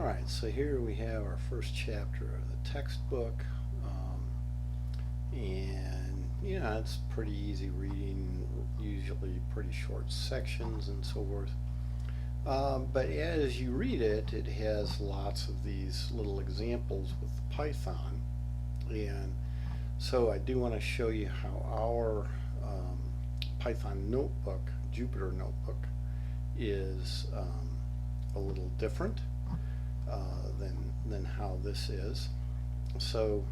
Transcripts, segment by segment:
Alright, so here we have our first chapter of the textbook, and it's pretty easy reading, usually pretty short sections and so forth. But as you read it, it has lots of these little examples with Python, and so I do want to show you how our Python notebook, Jupyter Notebook, is a little different than how this is. So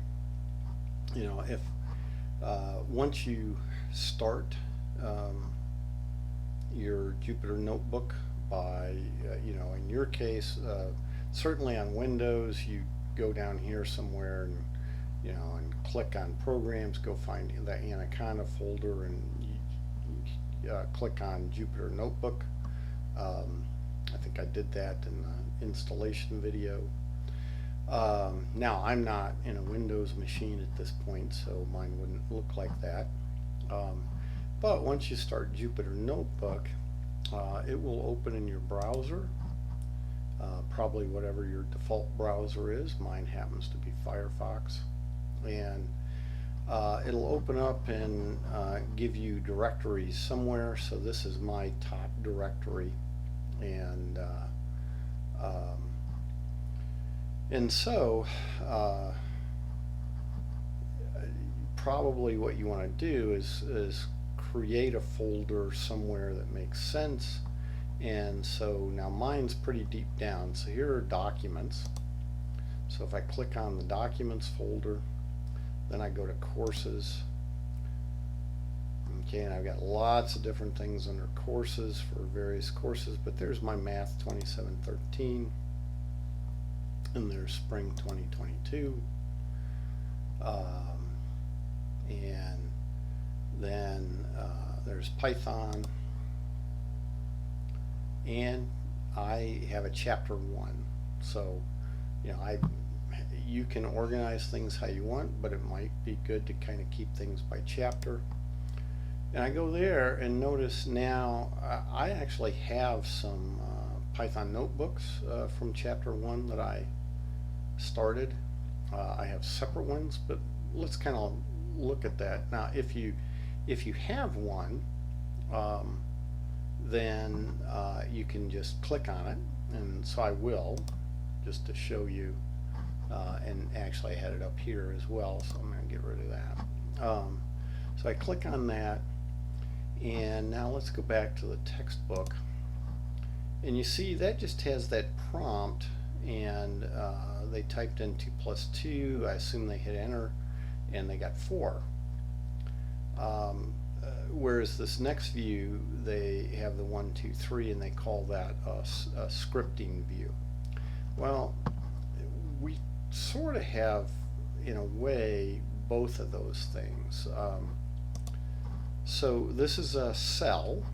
if once you start your Jupyter Notebook by in your case, certainly on Windows, you go down here somewhere and and click on programs, go find the Anaconda folder, and you click on Jupyter Notebook. I think I did that in the installation video. Now I'm not in a Windows machine at this point, so mine wouldn't look like that. But once you start Jupyter Notebook, it will open in your browser, probably whatever your default browser is. Mine happens to be Firefox, and it'll open up and give you directories somewhere. So this is my top directory, and so probably what you want to do is create a folder somewhere that makes sense. And so now mine's pretty deep down, so here are documents. So if I click on the documents folder, then I go to courses. Okay, and I've got lots of different things under courses for various courses, but there's my Math 2713, and there's Spring 2022, and then there's Python, and I have a chapter 1. So you can organize things how you want, but it might be good to kind of keep things by chapter. And I go there and notice now I actually have some Python notebooks from chapter 1 that I started. I have separate ones, but let's kind of look at that. Now if you have one, then you can just click on it, and so I will, just to show you. And actually I had it up here as well, so I'm going to get rid of that. So I click on that, and now let's go back to the textbook, and you see that just has that prompt, and they typed in 2 plus 2. I assume they hit enter, and they got 4. Whereas this next view, they have the 1, 2, 3, and they call that a scripting view. Well, we sort of have, in a way, both of those things. So this is a cell,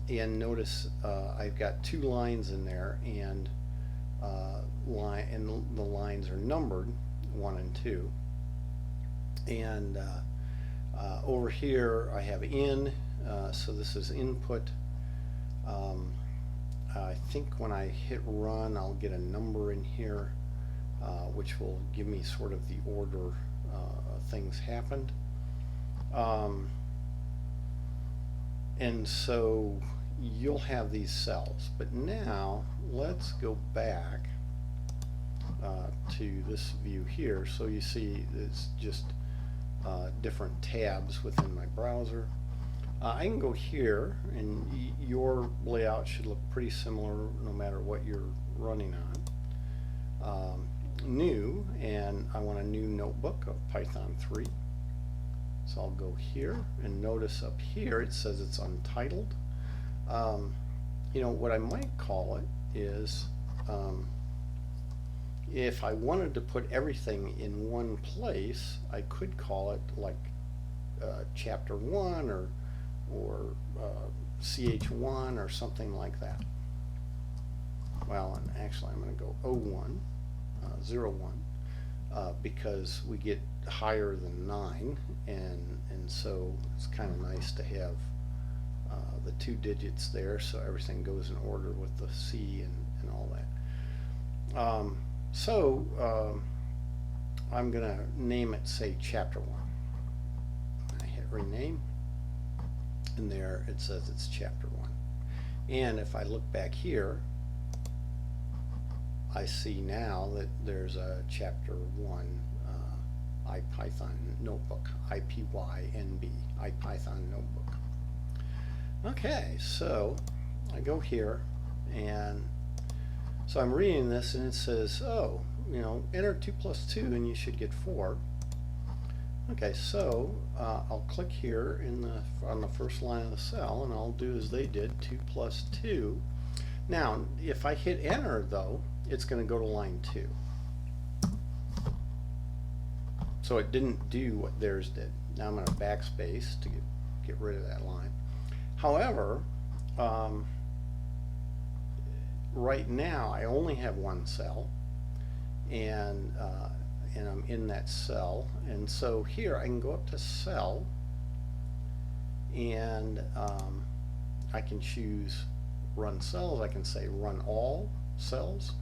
and notice I've got 2 lines in there, and the lines are numbered 1 and 2. And over here I have in, so this is input. I think when I hit run, I'll get a number in here, which will give me sort of the order things happened. And so you'll have these cells. But now let's go back to this view here. So you see it's just different tabs within my browser. I can go here, and your layout should look pretty similar no matter what you're running on. New, and I want a new notebook of Python 3. So I'll go here, and notice up here it says it's untitled. What I might call it is, if I wanted to put everything in one place, I could call it like chapter 1 or ch1 or something like that. Well, and actually I'm going to go 01, 01, because we get higher than 9, and so it's kind of nice to have the 2 digits there, so everything goes in order with the C and all that. I'm going to name it, say, Chapter 1. I hit rename, and there it says it's Chapter 1. And if I look back here, I see now that there's a Chapter 1 IPython notebook, IPYNB, IPython notebook. Okay, so I go here, and so I'm reading this, and it says, oh, you know, enter 2 plus 2 and you should get 4. Okay, so I'll click here on the first line of the cell, and I'll do as they did, 2 plus 2. Now, if I hit enter, though, it's going to go to line 2. So it didn't do what theirs did. Now I'm going to backspace to get rid of that line. However, right now I only have one cell, and I'm in that cell, and so here I can go up to cell, and I can choose run cells. I can say run all cells.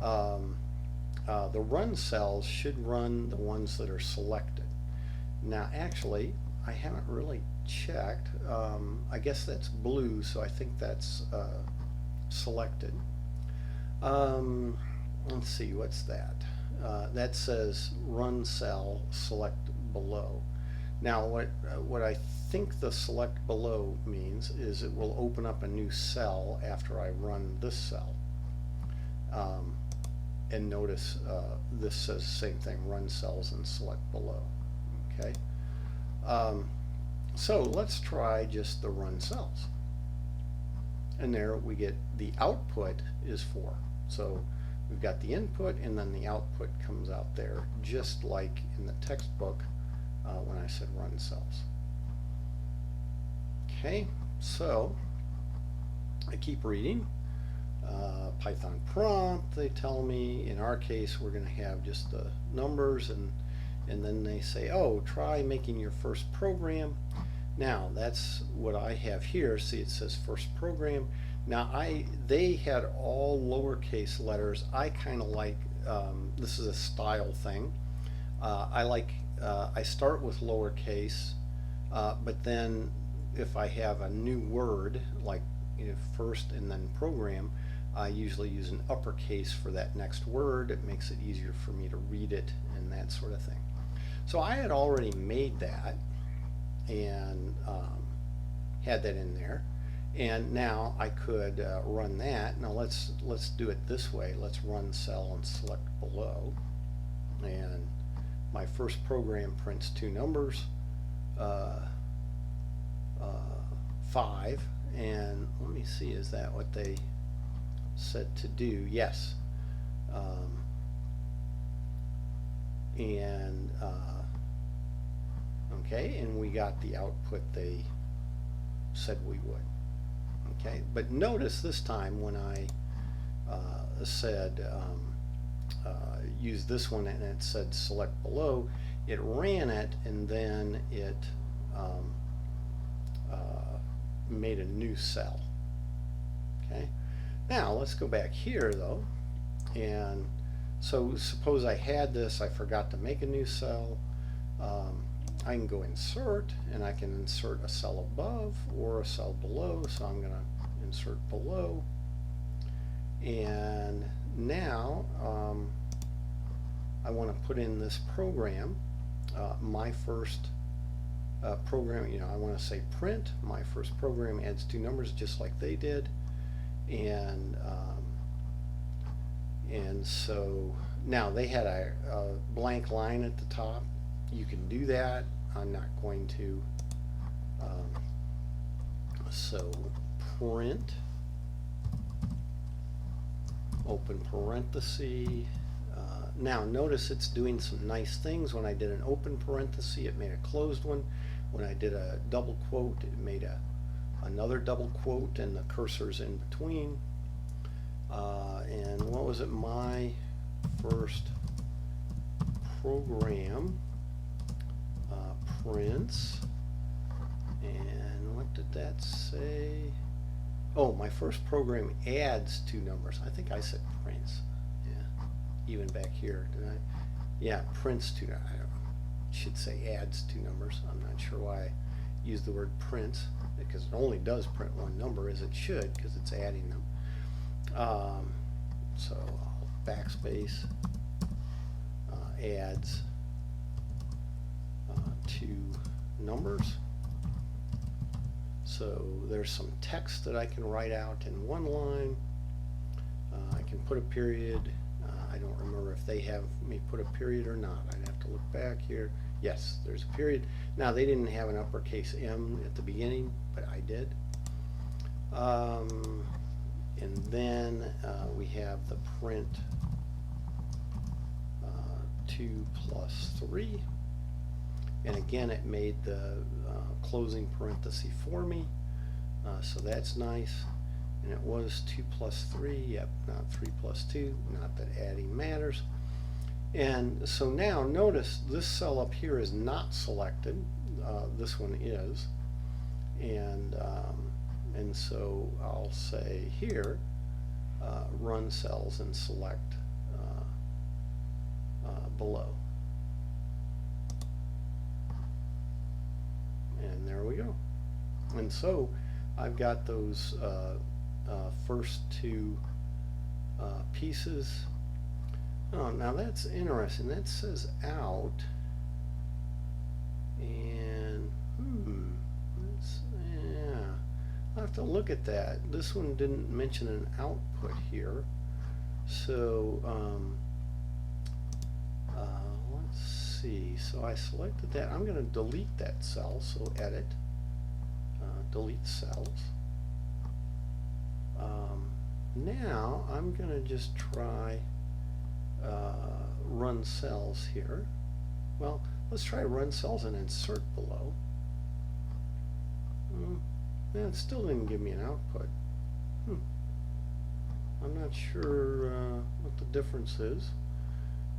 The run cells should run the ones that are selected. Now actually I haven't really checked. I guess that's blue, so I think that's selected. Let's see, what's that? That says run cell select below. Now what I think the select below means is it will open up a new cell after I run this cell. And notice this says the same thing, run cells and select below. Okay, so let's try just the run cells, and there we get the output is 4. So we've got the input, and then the output comes out there, just like in the textbook when I said run cells. Okay, so I keep reading. Python prompt, they tell me, in our case we're going to have just the numbers, and then they say, oh, try making your first program. Now that's what I have here. See, it says first program. Now they had all lowercase letters. I kind of like, this is a style thing. I start with lowercase, but then if I have a new word like first and then program, I usually use an uppercase for that next word. It makes it easier for me to read it and that sort of thing. So I had already made that and had that in there, and now I could run that. Now let's do it this way. Let's run cell and select below, and my first program prints 2 numbers, 5, and let me see, is that what they said to do? Yes. Okay, and we got the output they said we would. Okay, but notice this time when I said use this one and it said select below, it ran it, and then it made a new cell. Okay, now let's go back here though, and so suppose I had this, I forgot to make a new cell. I can go insert, and I can insert a cell above or a cell below, so I'm going to insert below. And now I want to put in this program, my first program, I want to say print, my first program adds 2 numbers just like they did, and so now they had a blank line at the top. You can do that. I'm not going to. So print, open parenthesis. Now notice it's doing some nice things. When I did an open parenthesis, it made a closed one. When I did a double quote, it made another double quote, and the cursor's in between. And what was it? My first program prints, and what did that say? Oh, my first program adds 2 numbers. I think I said prints. Yeah. even back here. Did I? Yeah, prints two. I should say adds two numbers. I'm not sure why I use the word prints, because it only does print one number, as it should, because it's adding them. So I'll backspace, adds two numbers. So there's some text that I can write out in one line. I can put a period. I don't remember if they have me put a period or not. I'd have to look back here. Yes, there's a period. Now, they didn't have an uppercase M at the beginning, but I did. And then we have the print 2 plus 3. And again, it made the closing parenthesis for me, so that's nice. And it was 2 plus 3, yep, not 3 plus 2, not that adding matters. And so now notice this cell up here is not selected, this one is. And so I'll say here, run cells and select below. And there we go. And so I've got those first two pieces. Oh, now that's interesting. That says out, and yeah, I'll have to look at that. This one didn't mention an output here, so let's see. So I selected that. I'm going to delete that cell. So edit, delete cells. Now I'm going to just try run cells here. Well, let's try run cells and insert below. Yeah, it still didn't give me an output. I'm not sure what the difference is.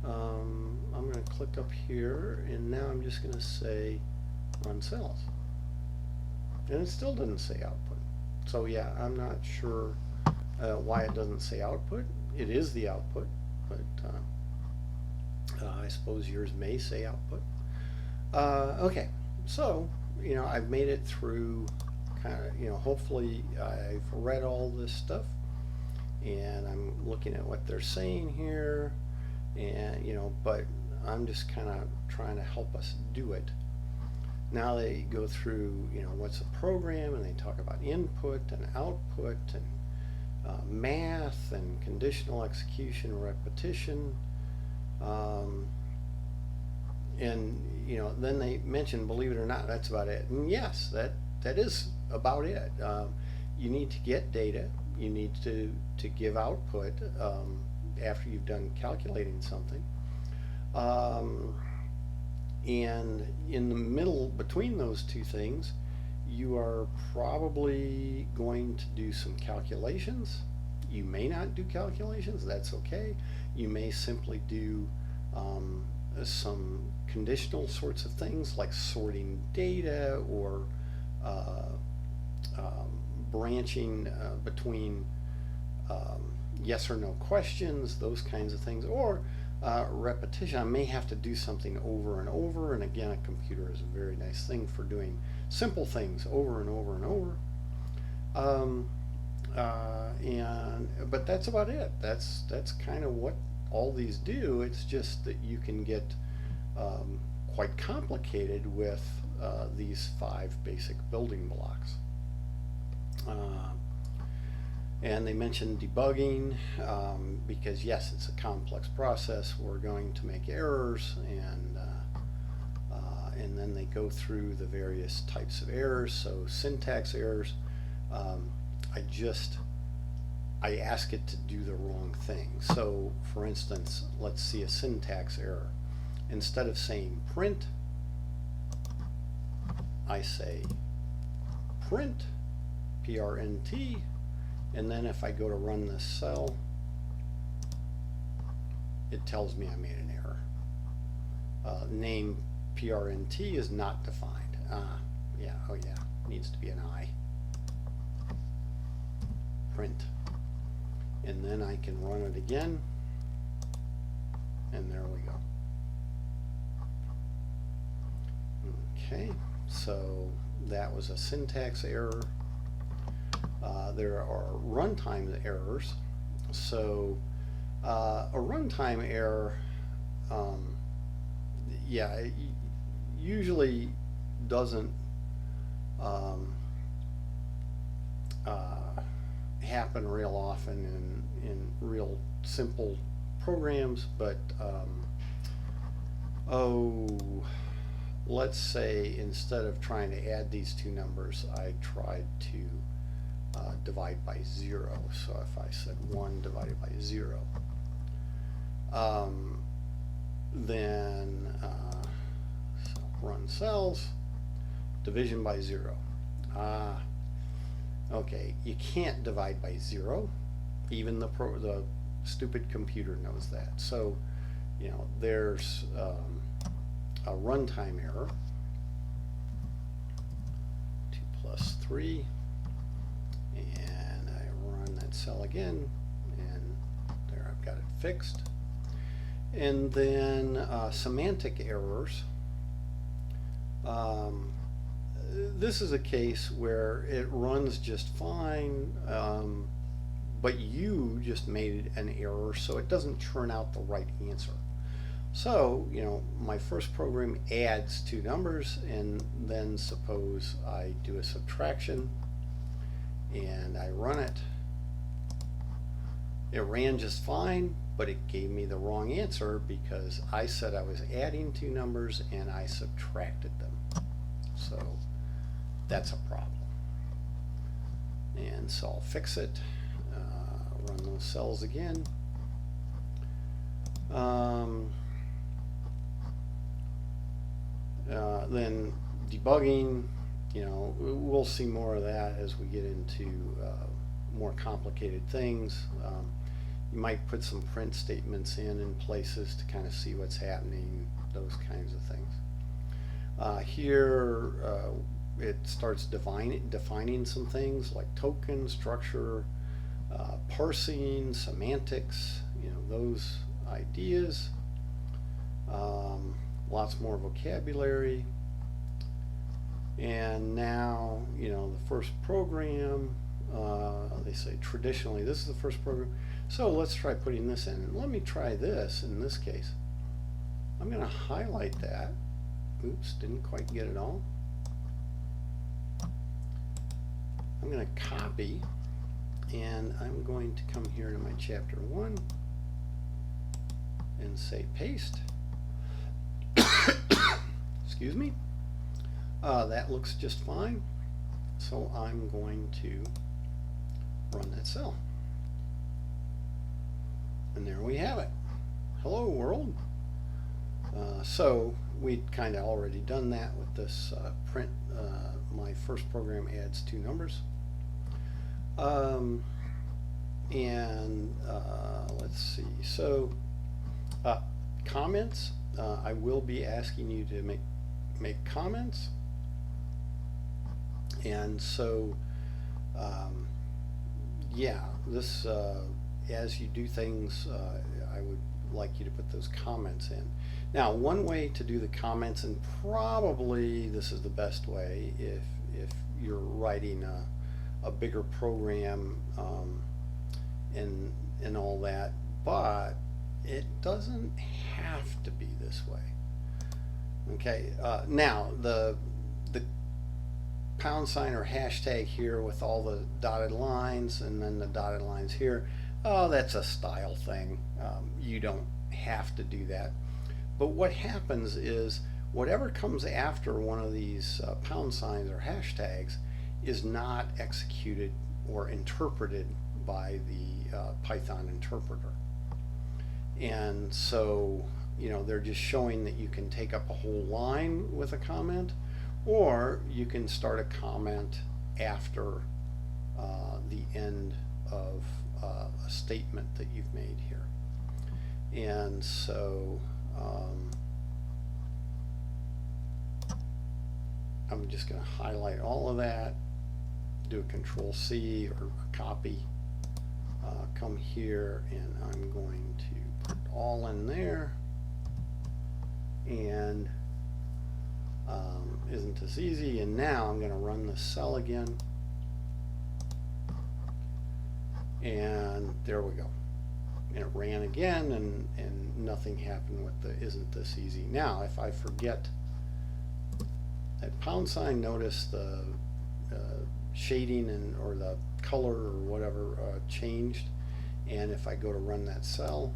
I'm going to click up here, and now I'm just going to say run cells. And it still didn't say output. So yeah, I'm not sure why it doesn't say output. It is the output, but I suppose yours may say output. Okay, so I've made it through kind of, hopefully I've read all this stuff, and I'm looking at what they're saying here, and but I'm just kind of trying to help us do it. Now they go through what's a program, and they talk about input and output and math and conditional execution, repetition, and then they mention, believe it or not, that's about it. And yes, that is about it. You need to get data. You need to give output after you've done calculating something. And in the middle between those two things, you are probably going to do some calculations. You may not do calculations, that's okay. You may simply do some conditional sorts of things like sorting data, or branching between yes or no questions, those kinds of things, or repetition. I may have to do something over and over, and again, a computer is a very nice thing for doing simple things over and over and over. But that's about it. That's kind of what all these do. It's just that you can get quite complicated with these 5 basic building blocks. And they mentioned debugging, because yes, it's a complex process. We're going to make errors, and then they go through the various types of errors. So syntax errors, I ask it to do the wrong thing. So for instance, let's see a syntax error. Instead of saying print, I say print, PRNT, and then if I go to run this cell, it tells me I made an error. Name PRNT is not defined. Yeah, oh yeah, needs to be an I. Print. And then I can run it again. and there we go. Okay, so that was a syntax error. There are runtime errors. So a runtime error, yeah, it usually doesn't happen real often in real simple programs, but let's say instead of trying to add these two numbers, I tried to divide by 0. So if I said 1 divided by 0, then so run cells, division by 0. Okay, you can't divide by 0. Even the stupid computer knows that. So, you know, there's a runtime error. 2 plus 3, and I run that cell again, and there I've got it fixed. And then semantic errors. This is a case where it runs just fine, but you just made an error, so it doesn't turn out the right answer. So, you know, my first program adds two numbers, and then suppose I do a subtraction and I run it. It ran just fine, but it gave me the wrong answer because I said I was adding two numbers and I subtracted them. So that's a problem. And so I'll fix it, run those cells again. Then debugging, you know, we'll see more of that as we get into more complicated things. You might put some print statements in places to kind of see what's happening, those kinds of things. Here it starts defining some things like token, structure, parsing, semantics, you know, those ideas. Lots more vocabulary. And now, you know, the first program, they say traditionally this is the first program. So let's try putting this in. And let me try this in this case. I'm going to highlight that. Oops, didn't quite get it all. I'm going to copy, and I'm going to come here to my chapter 1 and say paste. Excuse me. That looks just fine. So I'm going to run that cell. And there we have it. Hello world. So we'd kind of already done that with this print. My first program adds two numbers. Let's see. So comments. I will be asking you to make comments. And so yeah, this as you do things, I would like you to put those comments in. Now, one way to do the comments, and probably this is the best way if you're writing a bigger program and all that, but it doesn't have to be this way. Okay, now the # or hashtag here with all the dotted lines and then the dotted lines here, oh, that's a style thing. You don't have to do that. But what happens is whatever comes after one of these # or hashtags is not executed or interpreted by the Python interpreter. And so, you know, they're just showing that you can take up a whole line with a comment, or you can start a comment after the end of a statement that you've made here. And so I'm just going to highlight all of that, do a Control-C or a copy, come here, and I'm going to put it all in there. and isn't this easy? And now I'm going to run this cell again, and there we go. And it ran again, and nothing happened with the isn't this easy. Now if I forget that pound sign, notice the shading and or the color or whatever changed, and if I go to run that cell,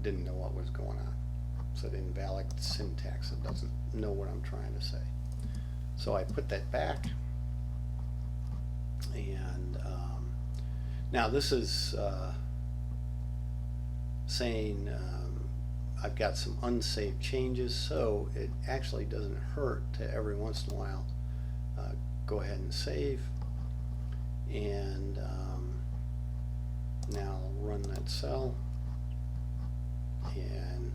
didn't know what was going on. So the invalid syntax, it doesn't know what I'm trying to say. So I put that back, and now this is saying I've got some unsaved changes, so it actually doesn't hurt to every once in a while go ahead and save, and now I'll run that cell, and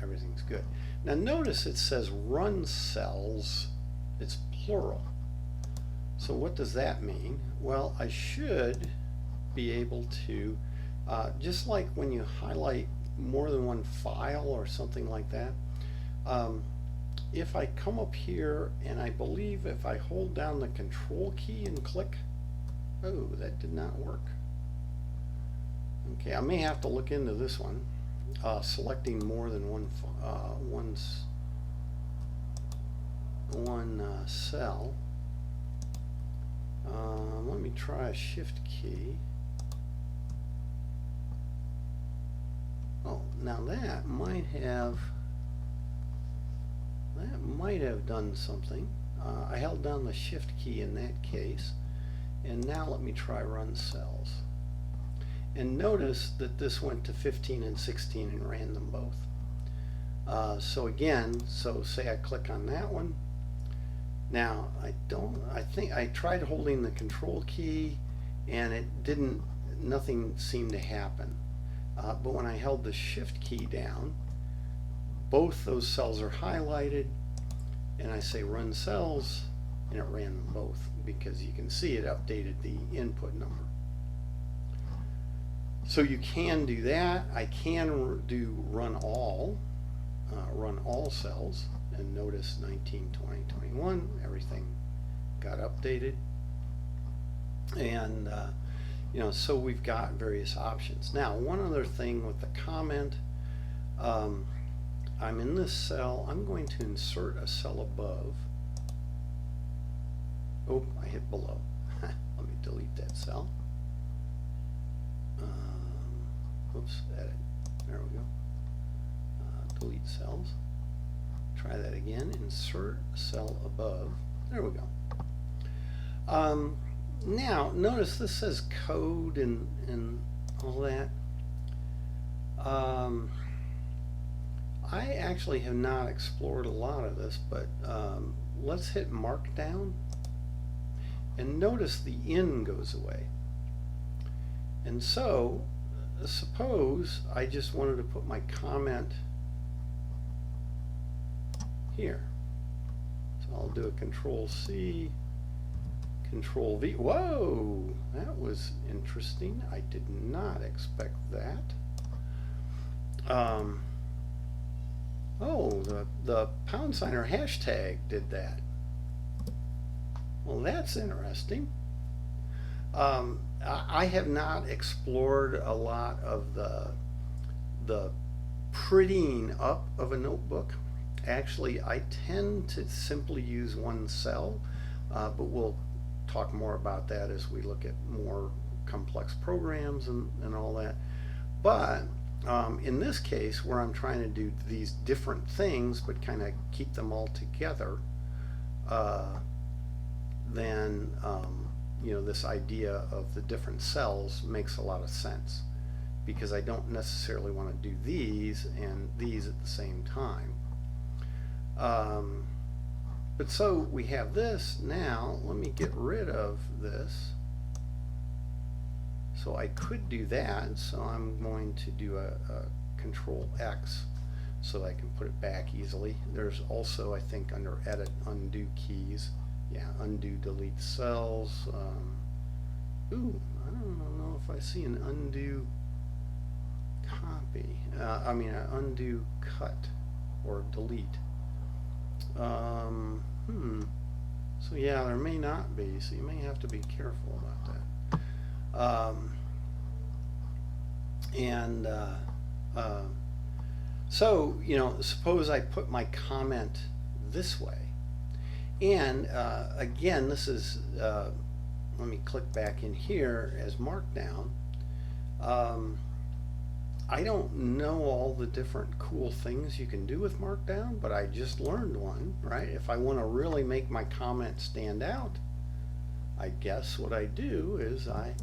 everything's good. Now notice it says run cells, it's plural. So what does that mean? Well, I should be able to, just like when you highlight more than one file or something like that, if I come up here, and I believe if I hold down the control key and click, oh, that did not work. Okay, I may have to look into this one. Selecting more than one cell. Let me try a shift key. Oh, now that might have done something. I held down the shift key in that case, and now let me try run cells. And notice that this went to 15 and 16 and ran them both. So again, so say I click on that one. Now I think I tried holding the control key, and it didn't, nothing seemed to happen. But when I held the shift key down, both those cells are highlighted, and I say run cells, and it ran them both, because you can see it updated the input number. So you can do that. I can do run all cells, and notice 19, 20, 21, everything got updated. And you know, so we've got various options. Now, one other thing with the comment, I'm in this cell. I'm going to insert a cell above. Oh, I hit below. Let me delete that cell. Oops, edit. There we go. Delete cells. Try that again. Insert cell above. There we go. Now, notice this says code and all that. I actually have not explored a lot of this, but let's hit Markdown, and notice the in goes away. And so, suppose I just wanted to put my comment here. So I'll do a Control C, Control V. Whoa, that was interesting. I did not expect that. Oh, the pound sign or hashtag did that. Well, that's interesting. I have not explored a lot of the prettying up of a notebook. Actually, I tend to simply use one cell, but we'll talk more about that as we look at more complex programs and all that. But in this case, where I'm trying to do these different things but kind of keep them all together, then you know, this idea of the different cells makes a lot of sense, because I don't necessarily want to do these and these at the same time. But so we have this. Now let me get rid of this. So I could do that, so I'm going to do a Control X so I can put it back easily. There's also, I think, under Edit, Undo keys. Yeah, undo, delete cells. Ooh, I don't know if I see an undo copy. Undo cut or delete. So yeah, there may not be, so you may have to be careful about that. So, suppose I put my comment this way. And again, this is, let me click back in here as Markdown. I don't know all the different cool things you can do with Markdown, but I just learned one, right? If I want to really make my comment stand out, I guess what I do is I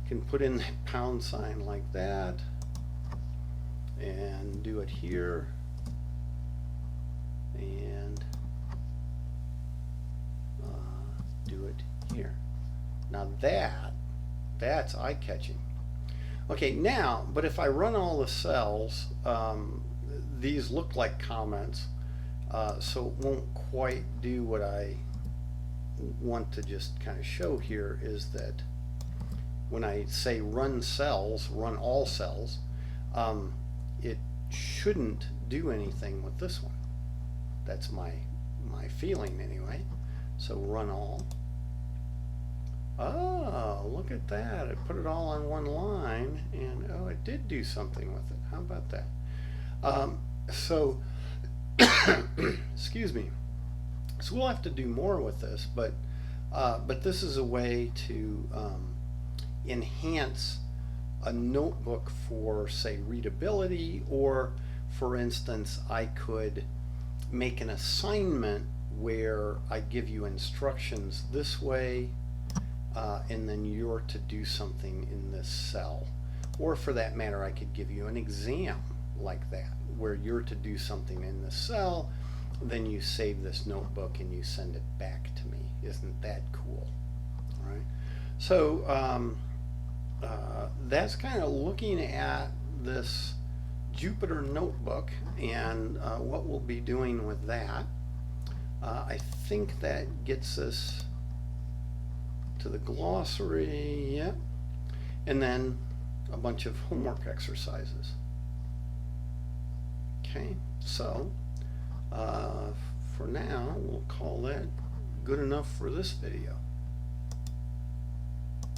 can put in that pound sign like that and do it here and do it here. Now that's eye-catching. Okay, now, but if I run all the cells, these look like comments, so it won't quite do what I want to just kind of show here, is that when I say run cells, run all cells, it shouldn't do anything with this one. That's my feeling anyway. So run all. Oh, look at that. It put it all on one line, and oh, it did do something with it. How about that? So, excuse me. So we'll have to do more with this, but this is a way to enhance a notebook for, say, readability, or, for instance, I could make an assignment where I give you instructions this way, and then you're to do something in this cell. Or for that matter, I could give you an exam like that, where you're to do something in this cell, then you save this notebook and you send it back to me. Isn't that cool? All right. So that's kind of looking at this Jupyter notebook and what we'll be doing with that. I think that gets us to the glossary, yeah, and then a bunch of homework exercises. Okay, so for now, we'll call that good enough for this video.